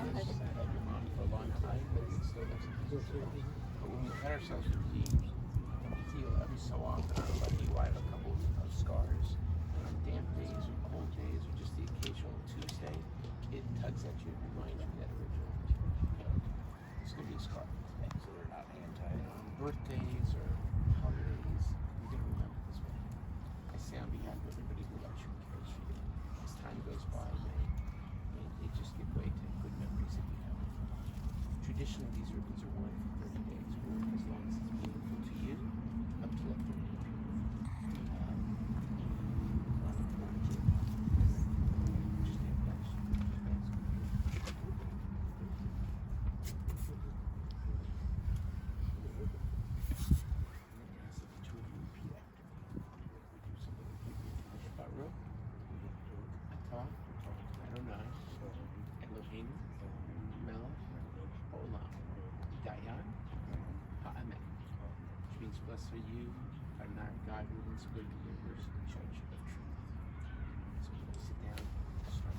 had your mom for a long time, but it still doesn't disappear. But when we cut ourselves with heat, we feel every so often, on a lucky, I have a couple of scars. And on damp days or cold days or just the occasional Tuesday, it tugs at you and reminds you of that original material. It's going to be a scar today. So they're not anti. On birthdays or holidays, you're going to remember this one. I say on behalf of everybody who loves you and cares for you, as time goes by, may they just give way to good memories that you have. Traditionally, these ribbons are worn for 30 days, or as long as it's meaningful to you, up to that 30 day period. Blessed are you, Adonai, God, who is good deliverers and judge of truth. So we're going to sit down and start.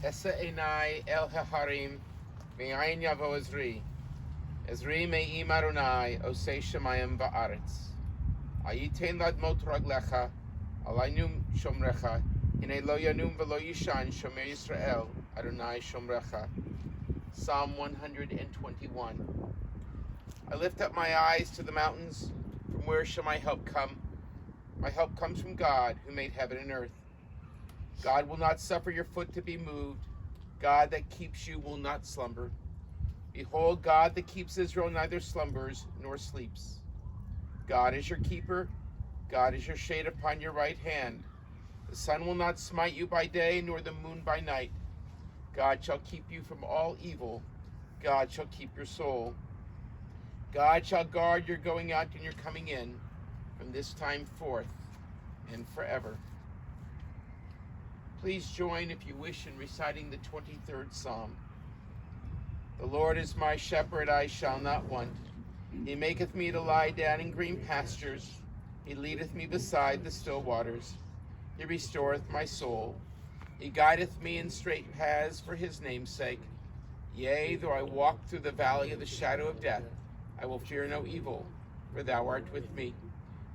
Esa enai el haharim, me'ayin yavo Ezri. Ezri me'im Adonai, osei shemayim va'aretz. Ayitein ladmot raglecha, alaynum shomrecha, hine lo yanum velo yishan shomer Yisrael, Adonai shomrecha. Psalm 121. I lift up my eyes to the mountains. From where shall my help come? My help comes from God, who made heaven and earth. God will not suffer your foot to be moved. God that keeps you will not slumber. Behold, God that keeps Israel neither slumbers nor sleeps. God is your keeper. God is your shade upon your right hand. The sun will not smite you by day, nor the moon by night. God shall keep you from all evil. God shall keep your soul. God shall guard your going out and your coming in from this time forth and forever. Please join, if you wish, in reciting the 23rd Psalm. The Lord is my shepherd, I shall not want. He maketh me to lie down in green pastures. He leadeth me beside the still waters. He restoreth my soul. He guideth me in straight paths for his name's sake. Yea, though I walk through the valley of the shadow of death, I will fear no evil, for thou art with me.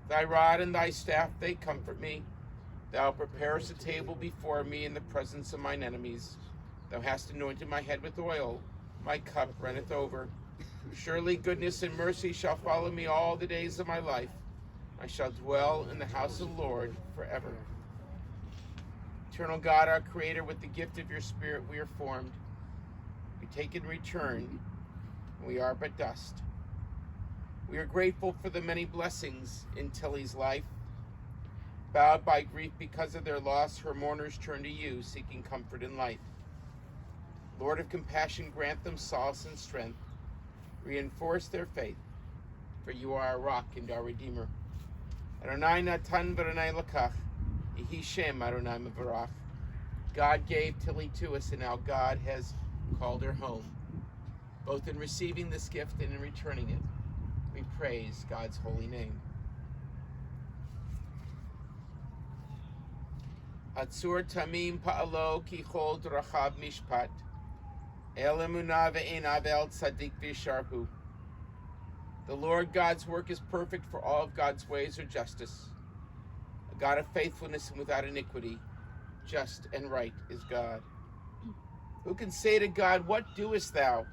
Thy rod and thy staff, they comfort me. Thou preparest a table before me in the presence of mine enemies. Thou hast anointed my head with oil. My cup runneth over. Surely goodness and mercy shall follow me all the days of my life. I shall dwell in the house of the Lord forever. Eternal God, our Creator, with the gift of your Spirit we are formed. We take in return, and we are but dust. We are grateful for the many blessings in Tillie's life. Bowed by grief because of their loss, her mourners turn to you, seeking comfort in light. Lord of compassion, grant them solace and strength. Reinforce their faith, for you are our rock and our Redeemer. Adonai natan v'Adonai lakach, yehi shem Adonai mevarach. God gave Tillie to us, and now God has called her home. Both in receiving this gift and in returning it, we praise God's holy name. Hatzur tamim pa'alo ki chol drachav mishpat. El emunah ve'enav el tzadik v'yisharhu. The Lord God's work is perfect, for all of God's ways are justice. A God of faithfulness and without iniquity, just and right is God. Who can say to God, what doest thou?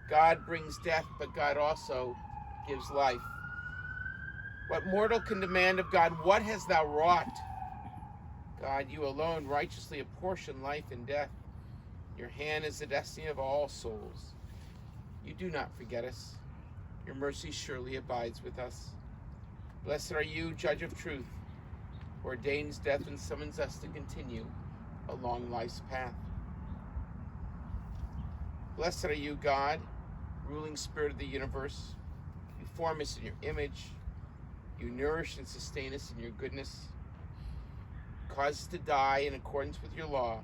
God brings death, but God also gives life. What mortal can demand of God, what hast thou wrought? God, you alone righteously apportion life and death. Your hand is the destiny of all souls. You do not forget us. Your mercy surely abides with us. Blessed are you, Judge of truth, who ordains death and summons us to continue along life's path. Blessed are you, God, ruling Spirit of the universe. You form us in your image. You nourish and sustain us in your goodness. Cause us to die in accordance with your law,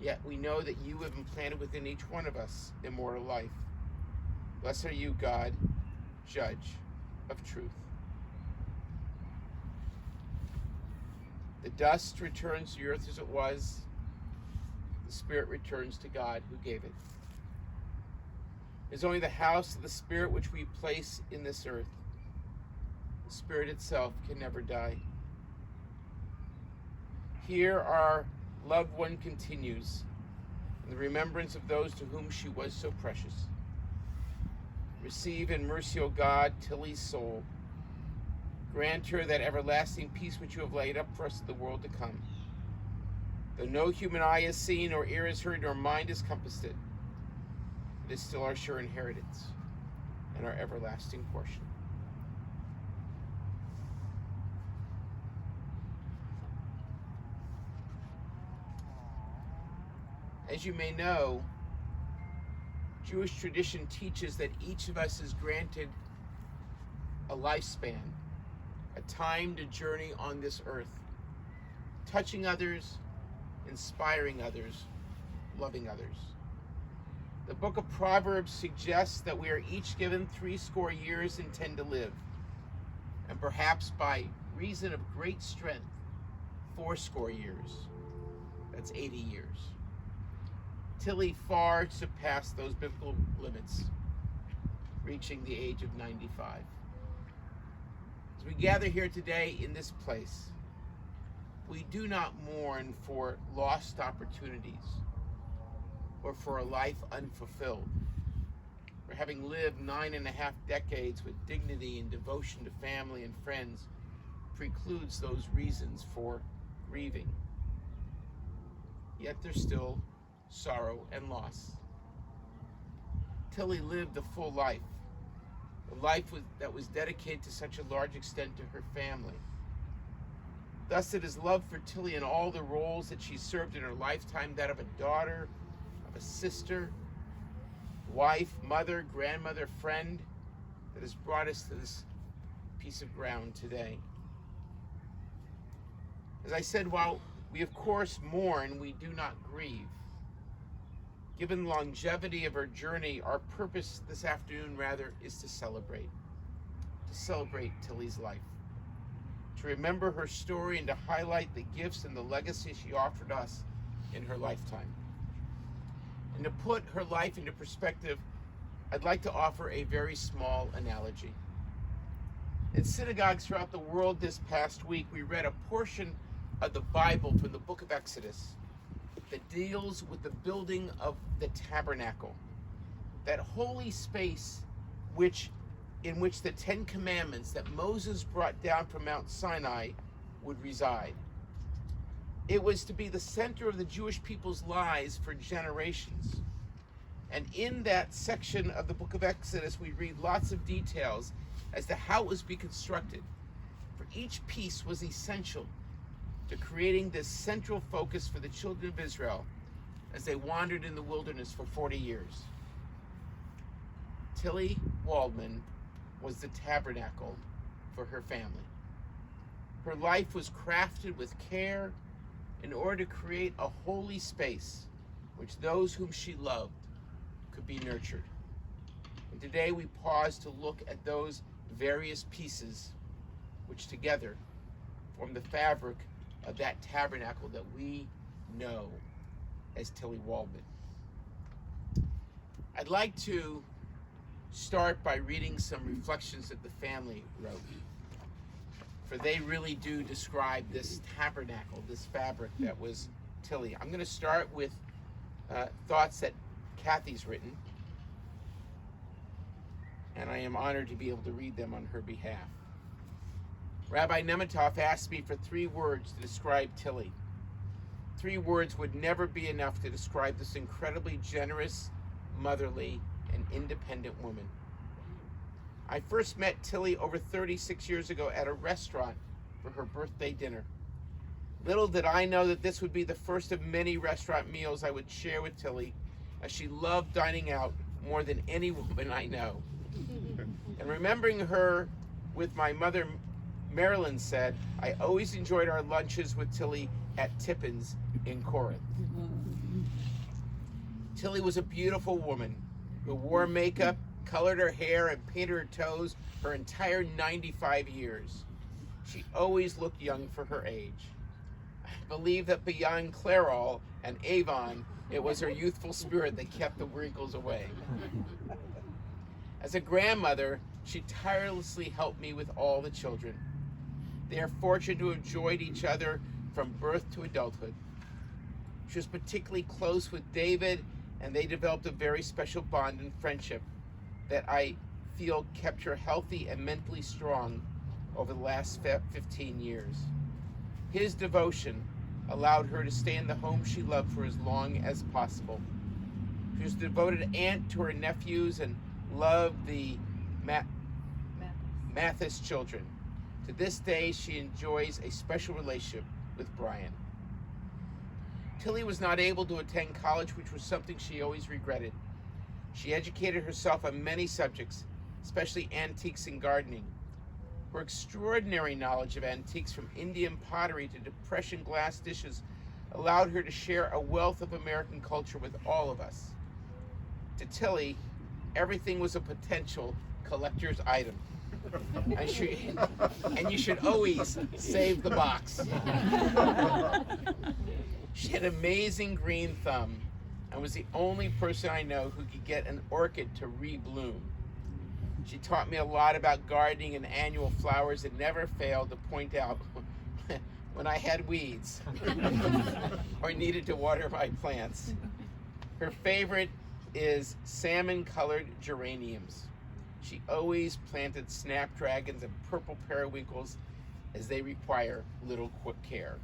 yet we know that you have implanted within each one of us immortal life. Blessed are you, God, Judge of truth. The dust returns to the earth as it was. The Spirit returns to God who gave it. It is only the house of the Spirit which we place in this earth. The Spirit itself can never die. Here our loved one continues, in the remembrance of those to whom she was so precious. Receive in mercy, O God, Tillie's soul. Grant her that everlasting peace which you have laid up for us in the world to come. Though no human eye has seen, nor ear has heard, nor mind has compassed it, it is still our sure inheritance and our everlasting portion. As you may know, Jewish tradition teaches that each of us is granted a lifespan, a time to journey on this earth, touching others, inspiring others, loving others. The book of Proverbs suggests that we are each given 80 years and 10 to live, and perhaps by reason of great strength, 80 years. That's 80 years. Tillie far surpassed those biblical limits, reaching the age of 95. As we gather here today in this place, we do not mourn for lost opportunities or for a life unfulfilled. For having lived 9.5 decades with dignity and devotion to family and friends precludes those reasons for grieving. Yet there's still sorrow and loss. Tillie lived a full life, a life that was dedicated to such a large extent to her family. Thus, it is love for Tillie in all the roles that she served in her lifetime, that of a daughter, of a sister, wife, mother, grandmother, friend, that has brought us to this piece of ground today. As I said, while we of course mourn, we do not grieve. Given the longevity of her journey, our purpose this afternoon rather is to celebrate Tillie's life, to remember her story and to highlight the gifts and the legacy she offered us in her lifetime. And to put her life into perspective, I'd like to offer a very small analogy. In synagogues throughout the world this past week, we read a portion of the Bible from the book of Exodus that deals with the building of the tabernacle, that holy space in which the 10 Commandments that Moses brought down from Mount Sinai would reside. It was to be the center of the Jewish people's lives for generations. And in that section of the book of Exodus, we read lots of details as to how it was to be constructed. For each piece was essential to creating this central focus for the children of Israel as they wandered in the wilderness for 40 years. Tillie Waldman was the tabernacle for her family. Her life was crafted with care in order to create a holy space which those whom she loved could be nurtured. And today we pause to look at those various pieces which together form the fabric of that tabernacle that we know as Tillie Waldman. I'd like to start by reading some reflections that the family wrote, for they really do describe this tabernacle, this fabric that was Tillie. I'm going to start with thoughts that Kathy's written, and I am honored to be able to read them on her behalf. Rabbi Nemitov asked me for 3 words to describe Tillie. 3 words would never be enough to describe this incredibly generous, motherly, and independent woman. I first met Tillie over 36 years ago at a restaurant for her birthday dinner. Little did I know that this would be the first of many restaurant meals I would share with Tillie, as she loved dining out more than any woman I know. And remembering her with my mother, Marilyn said, I always enjoyed our lunches with Tillie at Tippin's in Corinth. Tillie was a beautiful woman who wore makeup, colored her hair, and painted her toes her entire 95 years. She always looked young for her age. I believe that beyond Clairol and Avon, it was her youthful spirit that kept the wrinkles away. As a grandmother, she tirelessly helped me with all the children. They are fortunate to have enjoyed each other from birth to adulthood. She was particularly close with David, and they developed a very special bond and friendship that I feel kept her healthy and mentally strong over the last 15 years. His devotion allowed her to stay in the home she loved for as long as possible. She was a devoted aunt to her nephews and loved the Mathis children. To this day, she enjoys a special relationship with Brian. Tillie was not able to attend college, which was something she always regretted. She educated herself on many subjects, especially antiques and gardening. Her extraordinary knowledge of antiques, from Indian pottery to Depression glass dishes, allowed her to share a wealth of American culture with all of us. To Tillie, everything was a potential collector's item. And you should always save the box. She had an amazing green thumb and was the only person I know who could get an orchid to rebloom. She taught me a lot about gardening and annual flowers and never failed to point out when I had weeds or needed to water my plants. Her favorite is salmon-colored geraniums. She always planted snapdragons and purple periwinkles as they require little quick care.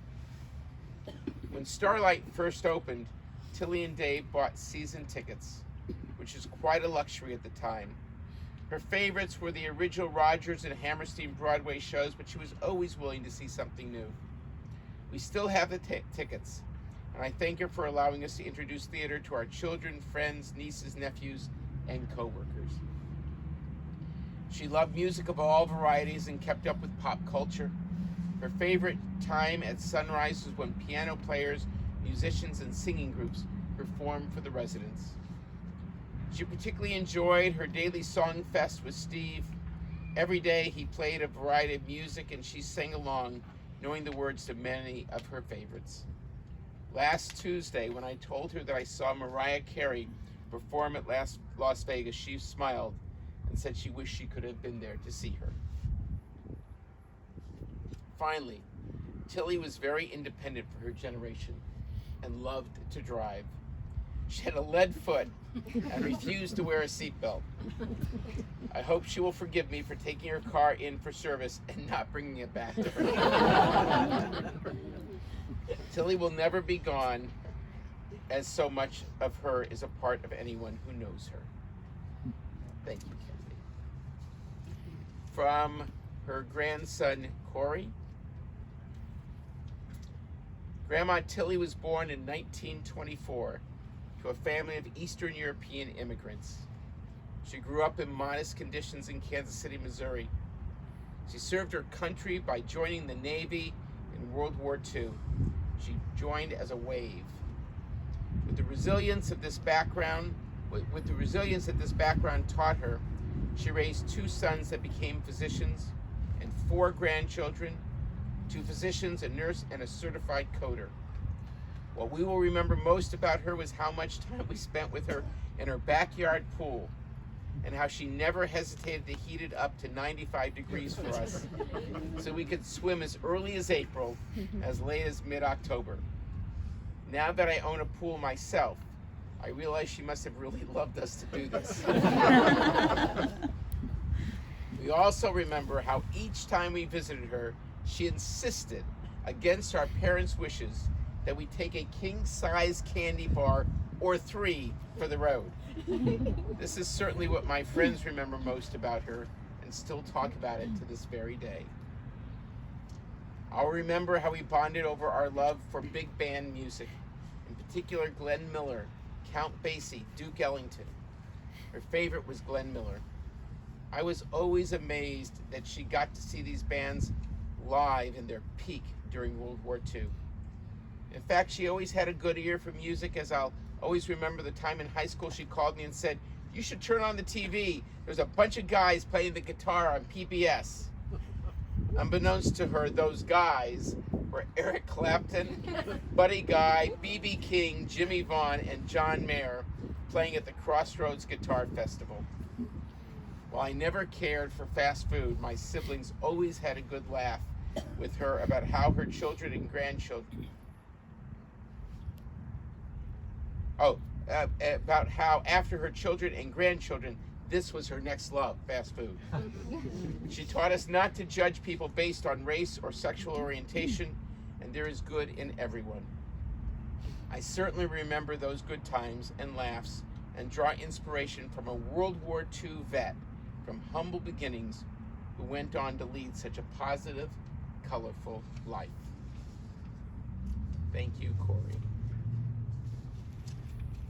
When Starlight first opened, Tillie and Dave bought season tickets, which is quite a luxury at the time. Her favorites were the original Rodgers and Hammerstein Broadway shows, but she was always willing to see something new. We still have the tickets, and I thank her for allowing us to introduce theater to our children, friends, nieces, nephews, and co-workers. She loved music of all varieties and kept up with pop culture. Her favorite time at Sunrise was when piano players, musicians, and singing groups performed for the residents. She particularly enjoyed her daily song fest with Steve. Every day he played a variety of music and she sang along, knowing the words to many of her favorites. Last Tuesday, when I told her that I saw Mariah Carey perform at Las Vegas, she smiled and said she wished she could have been there to see her. Finally, Tillie was very independent for her generation and loved to drive. She had a lead foot and refused to wear a seatbelt. I hope she will forgive me for taking her car in for service and not bringing it back to her. Tillie will never be gone, as so much of her is a part of anyone who knows her. Thank you, Kathy. From her grandson, Corey. Grandma Tillie was born in 1924 to a family of Eastern European immigrants. She grew up in modest conditions in Kansas City, Missouri. She served her country by joining the Navy in World War II. She joined as a wave. With the resilience that this background taught her, she raised 2 sons that became physicians and 4 grandchildren, 2 physicians, a nurse, and a certified coder. What we will remember most about her was how much time we spent with her in her backyard pool and how she never hesitated to heat it up to 95 degrees for us so we could swim as early as April, as late as mid-October. Now that I own a pool myself, I realize she must have really loved us to do this. We also remember how each time we visited her, she insisted, against our parents' wishes, that we take a king-size candy bar or 3 for the road. This is certainly what my friends remember most about her and still talk about it to this very day. I'll remember how we bonded over our love for big band music, in particular Glenn Miller, Count Basie, Duke Ellington. Her favorite was Glenn Miller. I was always amazed that she got to see these bands live in their peak during World War II. In fact, she always had a good ear for music, as I'll always remember the time in high school she called me and said, "You should turn on the TV. There's a bunch of guys playing the guitar on PBS." Unbeknownst to her, those guys were Eric Clapton, Buddy Guy, B.B. King, Jimmy Vaughn, and John Mayer playing at the Crossroads Guitar Festival. While I never cared for fast food, my siblings always had a good laugh with her about how her children and grandchildren about how after her children and grandchildren, this was her next love, fast food. She taught us not to judge people based on race or sexual orientation, and there is good in everyone. I certainly remember those good times and laughs and draw inspiration from a World War II vet from humble beginnings who went on to lead such a positive, colorful life. Thank you, Corey.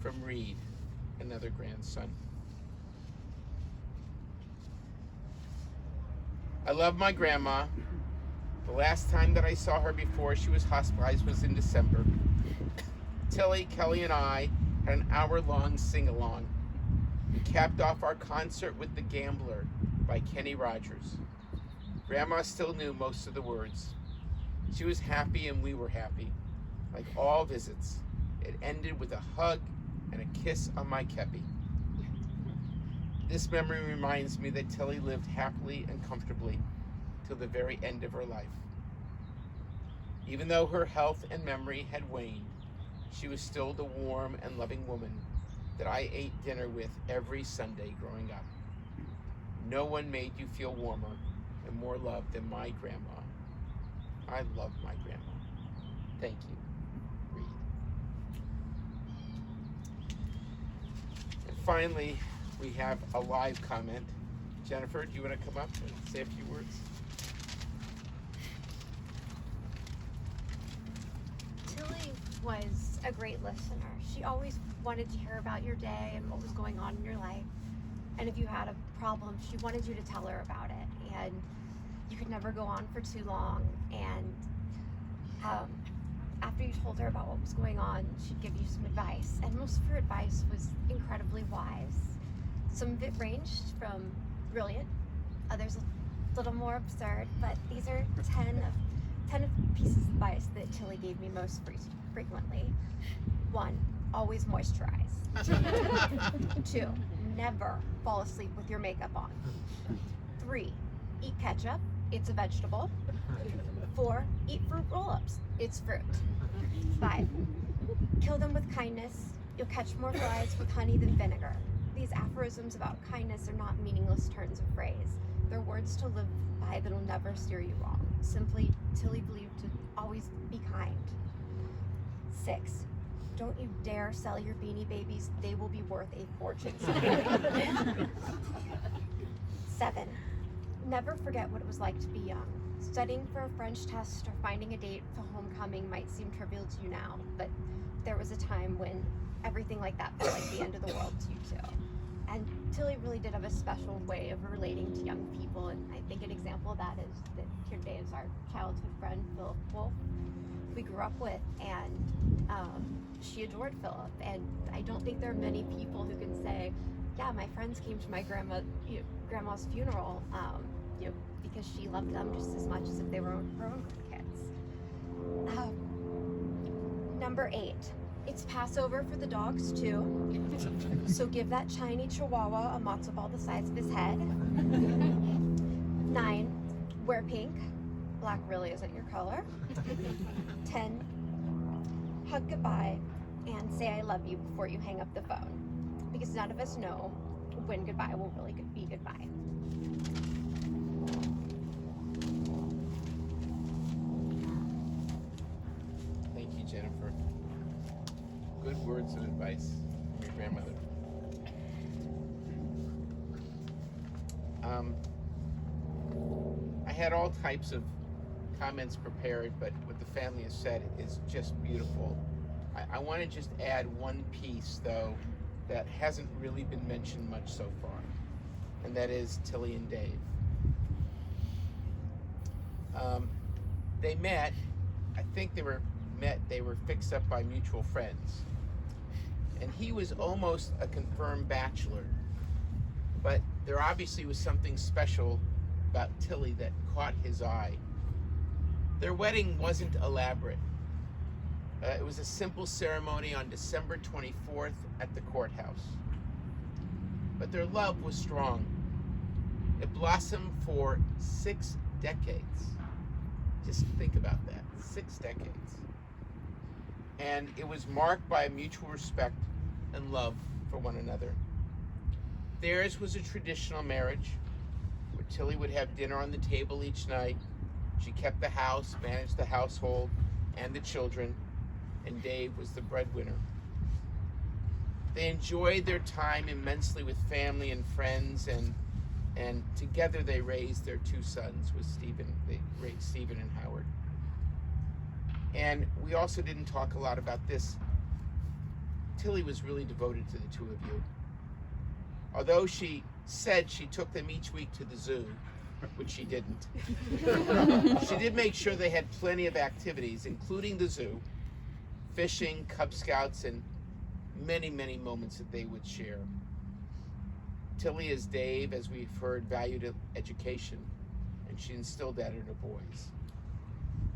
From Reed, another grandson. I love my grandma. The last time that I saw her before she was hospitalized was in December. Tillie, Kelly, and I had an hour-long sing-along. We capped off our concert with The Gambler by Kenny Rogers. Grandma still knew most of the words. She was happy and we were happy. Like all visits, it ended with a hug and a kiss on my kepi. This memory reminds me that Tillie lived happily and comfortably till the very end of her life. Even though her health and memory had waned, she was still the warm and loving woman that I ate dinner with every Sunday growing up. No one made you feel warmer and more loved than my grandma. I love my grandma. Thank you. Reed. And finally, we have a live comment. Jennifer, do you want to come up and say a few words? Tillie was a great listener. She always wanted to hear about your day and what was going on in your life. And if you had a problem, she wanted you to tell her about it. And you could never go on for too long. And after you told her about what was going on, she'd give you some advice. And most of her advice was incredibly wise. Some of it ranged from brilliant, others a little more absurd, but these are 10 of pieces of advice that Tillie gave me most frequently. 1, always moisturize. 2, never fall asleep with your makeup on. 3, eat ketchup, it's a vegetable. 4, eat fruit roll-ups, it's fruit. 5, kill them with kindness, you'll catch more flies with honey than vinegar. These aphorisms about kindness are not meaningless turns of phrase. They're words to live by that'll never steer you wrong. Simply, Tillie believed to always be kind. 6, don't you dare sell your Beanie Babies. They will be worth a fortune someday. 7, never forget what it was like to be young. Studying for a French test or finding a date for homecoming might seem trivial to you now, but there was a time when everything like that felt like the end of the world to you too. And Tillie really did have a special way of relating to young people, and I think an example of that is that here today is our childhood friend, Philip Wolf, we grew up with, and she adored Philip. And I don't think there are many people who can say, yeah, my friends came to my grandma's funeral, because she loved them just as much as if they were her own kids. Number 8. It's Passover for the dogs too, so give that shiny chihuahua a matzo ball the size of his head. 9, wear pink. Black really isn't your color. 10, hug goodbye and say I love you before you hang up the phone, because none of us know when goodbye will really be goodbye. Thank you, Jennifer. Good words of advice from your grandmother. I had all types of comments prepared, but what the family has said is just beautiful. I want to just add one piece, though, that hasn't really been mentioned much so far, and that is Tillie and Dave. They met, I think they were fixed up by mutual friends. And he was almost a confirmed bachelor, but there obviously was something special about Tillie that caught his eye. Their wedding wasn't elaborate. It was a simple ceremony on December 24th at the courthouse. But their love was strong. It blossomed for 6 decades. Just think about that, 6 decades. And it was marked by mutual respect and love for one another. Theirs was a traditional marriage, where Tillie would have dinner on the table each night. She kept the house, managed the household and the children, and Dave was the breadwinner. They enjoyed their time immensely with family and friends, and together they raised their 2 sons with Stephen. They raised Stephen and Howard. And we also didn't talk a lot about this. Tillie was really devoted to the 2 of you. Although she said she took them each week to the zoo, which she didn't. She did make sure they had plenty of activities, including the zoo, fishing, Cub Scouts, and many, many moments that they would share. Tillie, as Dave, as we've heard, valued education, and she instilled that in her boys.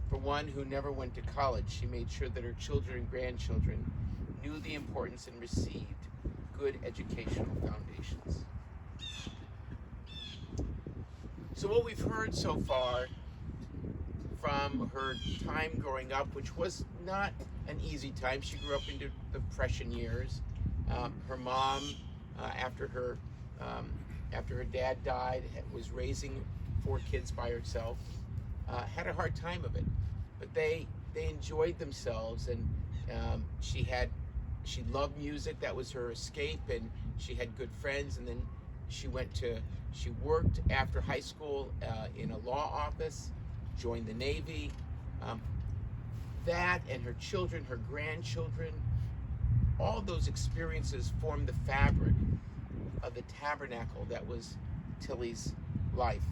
For one who never went to college, she made sure that her children and grandchildren knew the importance and received good educational foundations. So what we've heard so far from her time growing up, which was not an easy time. She grew up into the Depression years. Her mom, after her dad died, was raising 4 kids by herself. Had a hard time of it, but they enjoyed themselves, and she loved music. That was her escape, and she had good friends. And then she worked after high school in a law office, joined the Navy. That and her children, her grandchildren, all those experiences formed the fabric of the tabernacle that was Tillie's life.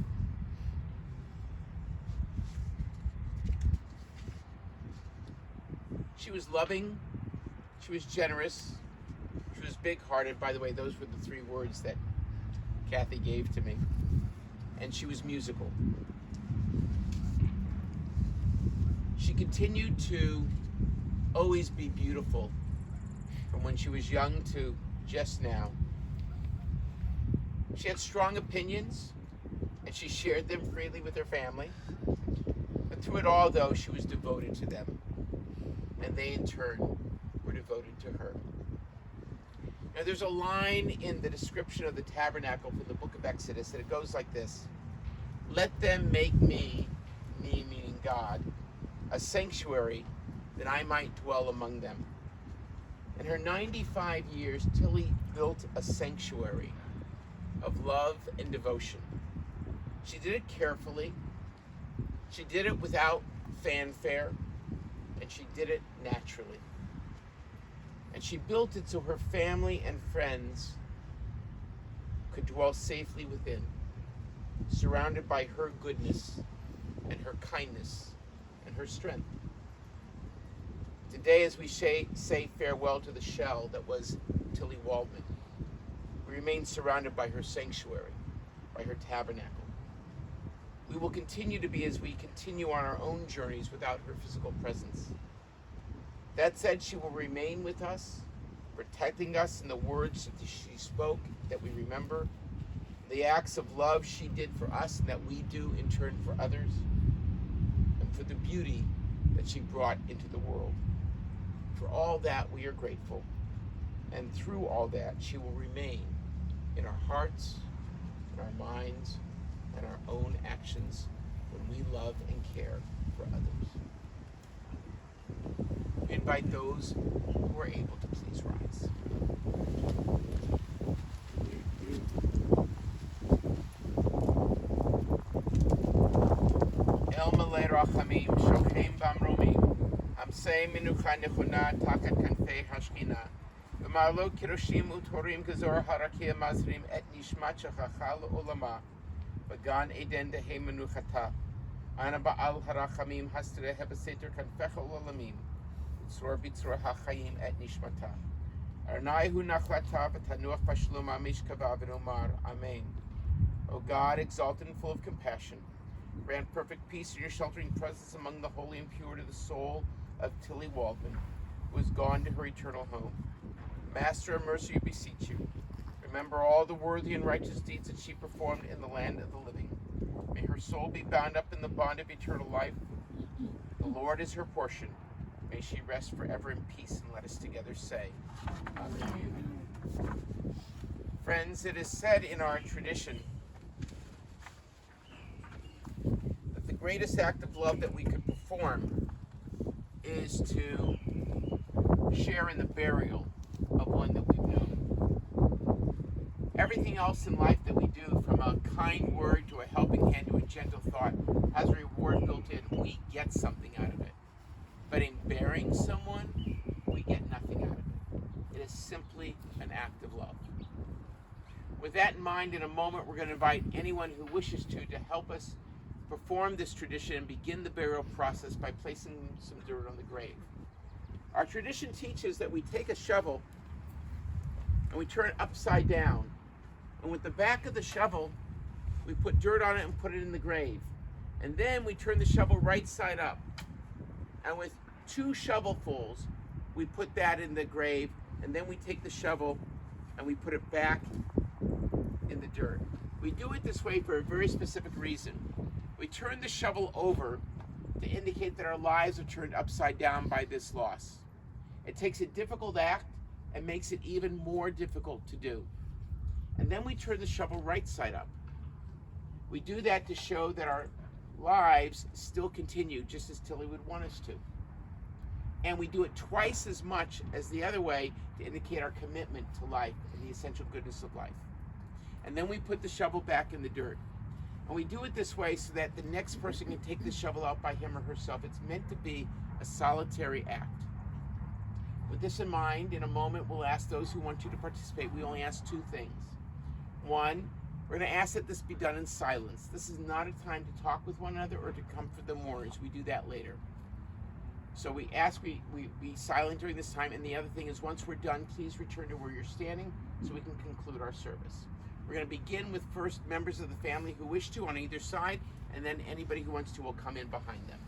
She was loving, she was generous, she was big-hearted. By the way, those were the 3 words that Kathy gave to me. And she was musical. She continued to always be beautiful, from when she was young to just now. She had strong opinions, and she shared them freely with her family. But through it all, though, she was devoted to them, and they in turn were devoted to her. Now, there's a line in the description of the tabernacle from the book of Exodus, and it goes like this: "Let them make me meaning God, a sanctuary that I might dwell among them." In her 95 years, Tillie built a sanctuary of love and devotion. She did it carefully, she did it without fanfare, and she did it naturally. And she built it so her family and friends could dwell safely within, surrounded by her goodness and her kindness and her strength. Today, as we say farewell to the shell that was Tillie Waldman, we remain surrounded by her sanctuary, by her tabernacle. We will continue to be as we continue on our own journeys without her physical presence. That said, she will remain with us, protecting us in the words that she spoke that we remember, the acts of love she did for us and that we do in turn for others, and for the beauty that she brought into the world. For all that, we are grateful, and through all that, she will remain in our hearts, in our minds, and our own actions when we love and care for others. We invite those who are able to please rise. El Malay Rachamim, Shochem Bamromim, Hamsei Minucha Nechuna, Takat Kanfei Hashkina, V'marlo Kiroshim Utorim Gazor Harakia Mazrim Et Nishmat Shachachal Ulama, V'gan Eden Dehe Menuchata, Ana Ba'al Harachamim Hastre Hebeseter Kanfecha Ulamim, Tzor Bitzor HaChayim Et Nishmata, Arnai Hu Nachlata V'tanuach Bashluma Mishkava V'nomar, Amen. O God, exalted and full of compassion, grant perfect peace in your sheltering presence among the holy and pure to the soul of Tillie Waldman, who has gone to her eternal home. Master of mercy, we beseech you, remember all the worthy and righteous deeds that she performed in the land of the living. May her soul be bound up in the bond of eternal life. The Lord is her portion. May she rest forever in peace, and let us together say, Amen. Friends, it is said in our tradition that the greatest act of love that we could perform is to share in the burial of one that we've known. Everything else in life that we do, from a kind word to a helping hand to a gentle thought, has a reward built in. We get something out of it. But in burying someone, we get nothing out of it. It is simply an act of love. With that in mind, in a moment, we're going to invite anyone who wishes to help us perform this tradition and begin the burial process by placing some dirt on the grave. Our tradition teaches that we take a shovel and we turn it upside down. And with the back of the shovel, we put dirt on it and put it in the grave. And then we turn the shovel right side up. And with 2 shovelfuls, we put that in the grave, and then we take the shovel and we put it back in the dirt. We do it this way for a very specific reason. We turn the shovel over to indicate that our lives are turned upside down by this loss. It takes a difficult act and makes it even more difficult to do. And then we turn the shovel right side up. We do that to show that our lives still continue just as Tillie would want us to. And we do it twice as much as the other way to indicate our commitment to life and the essential goodness of life. And then we put the shovel back in the dirt. And we do it this way so that the next person can take the shovel out by him or herself. It's meant to be a solitary act. With this in mind, in a moment we'll ask those who want you to participate. We only ask two things. One, we're going to ask that this be done in silence. This is not a time to talk with one another or to comfort the mourners. We do that later. So we ask we be silent during this time. And the other thing is, once we're done, please return to where you're standing so we can conclude our service. We're going to begin with first members of the family who wish to on either side, and then anybody who wants to will come in behind them.